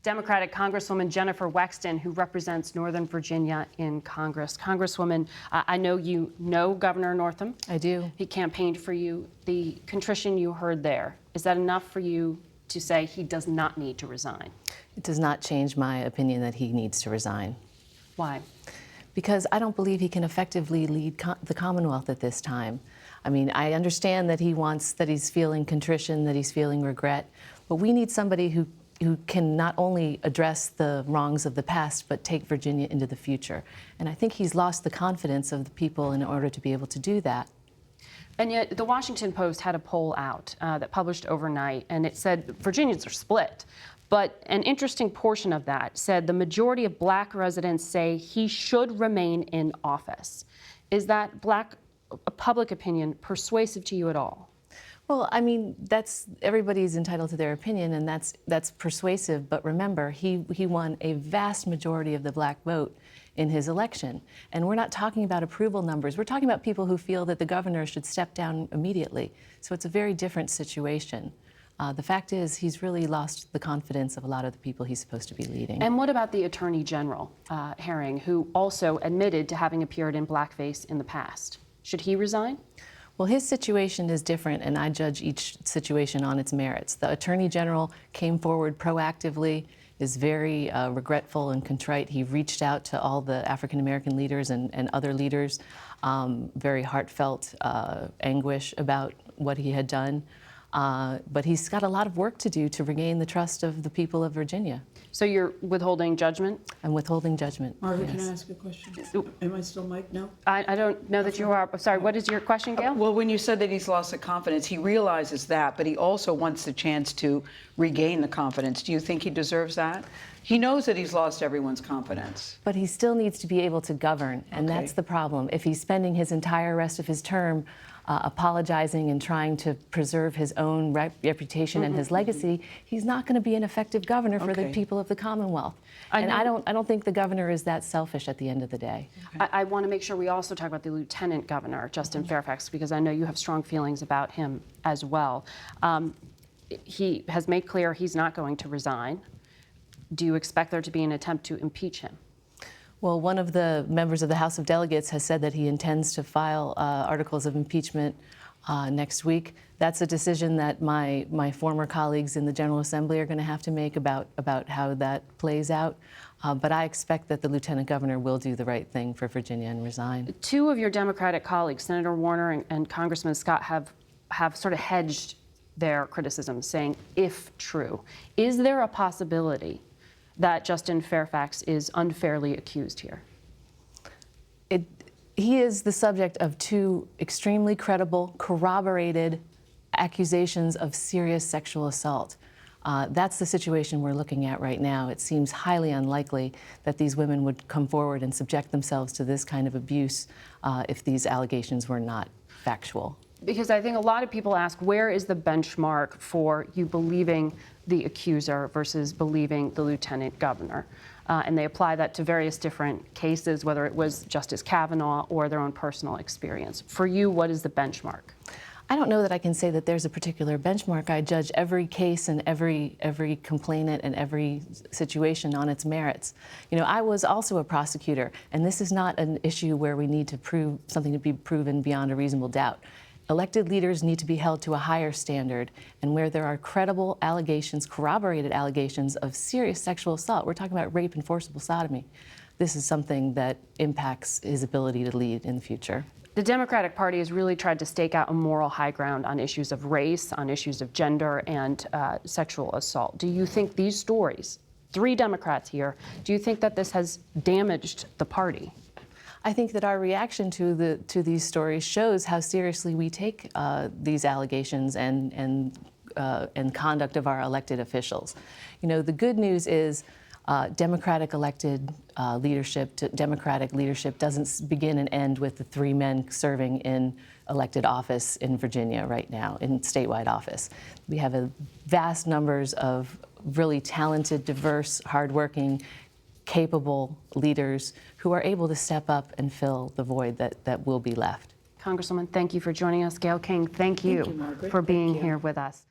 Democratic Congresswoman Jennifer Wexton, who represents Northern Virginia in Congress. Congresswoman, I know you know Governor Northam. I do. He campaigned for you. The contrition you heard there, is that enough for you to say he does not need to resign? It does not change my opinion that he needs to resign. Why? Because I don't believe he can effectively lead the Commonwealth at this time. I mean, I understand that he's feeling contrition, that he's feeling regret, but we need somebody who can not only address the wrongs of the past, but take Virginia into the future. And I think he's lost the confidence of the people in order to be able to do that. And yet, the Washington Post had a poll out that published overnight, and it said Virginians are split. But an interesting portion of that said the majority of Black residents say he should remain in office. Is that Black public opinion persuasive to you at all? Well, I mean, everybody's entitled to their opinion, and that's persuasive. But remember, he won a vast majority of the Black vote in his election. And we're not talking about approval numbers. We're talking about people who feel that the governor should step down immediately. So it's a very different situation. The fact is, he's really lost the confidence of a lot of the people he's supposed to be leading. And what about the Attorney General, Herring, who also admitted to having appeared in blackface in the past? Should he resign? Well, his situation is different, and I judge each situation on its merits. The Attorney General came forward proactively, is very regretful and contrite. He reached out to all the African-American leaders and other leaders, very heartfelt anguish about what he had done. But he's got a lot of work to do to regain the trust of the people of Virginia. So you're withholding judgment? I'm withholding judgment. Margaret, yes. Can I ask a question? Am I still mic'd now? I don't know that you are. Sorry, what is your question, Gail? Well, when you said that he's lost the confidence, he realizes that, but he also wants the chance to regain the confidence. Do you think he deserves that? He knows that he's lost everyone's confidence. But he still needs to be able to govern, and that's the problem. If he's spending his entire rest of his term apologizing and trying to preserve his own reputation and his legacy, he's not going to be an effective governor for the people of the Commonwealth. I don't think the governor is that selfish at the end of the day. I want to make sure we also talk about the Lieutenant Governor, Justin Fairfax, because I know you have strong feelings about him as well. He has made clear he's not going to resign. Do you expect there to be an attempt to impeach him? Well, one of the members of the House of Delegates has said that he intends to file articles of impeachment next week. That's a decision that my former colleagues in the General Assembly are going to have to make about how that plays out. But I expect that the Lieutenant Governor will do the right thing for Virginia and resign. Two of your Democratic colleagues, Senator Warner and Congressman Scott, have sort of hedged their criticism, saying, if true. Is there a possibility that Justin Fairfax is unfairly accused here? He is the subject of two extremely credible, corroborated accusations of serious sexual assault. That's the situation we're looking at right now. It seems highly unlikely that these women would come forward and subject themselves to this kind of abuse if these allegations were not factual. Because I think a lot of people ask, where is the benchmark for you believing the accuser versus believing the Lieutenant Governor? And they apply that to various different cases, whether it was Justice Kavanaugh or their own personal experience. For you, what is the benchmark? I don't know that I can say that there's a particular benchmark. I judge every case and every complainant and every situation on its merits. You know, I was also a prosecutor, and this is not an issue where we need to prove something to be proven beyond a reasonable doubt. Elected leaders need to be held to a higher standard, and where there are credible allegations, corroborated allegations of serious sexual assault, we're talking about rape and forcible sodomy, this is something that impacts his ability to lead in the future. The Democratic Party has really tried to stake out a moral high ground on issues of race, on issues of gender, and sexual assault. Do you think these stories, 3 Democrats here, do you think that this has damaged the party? I think that our reaction to these stories shows how seriously we take these allegations and conduct of our elected officials. You know, the good news is Democratic leadership doesn't begin and end with the 3 men serving in elected office in Virginia right now, in statewide office. We have a vast numbers of really talented, diverse, hardworking, capable leaders who are able to step up and fill the void that will be left. Congresswoman, thank you for joining us. Gail King, thank you, Margaret. for being here with us.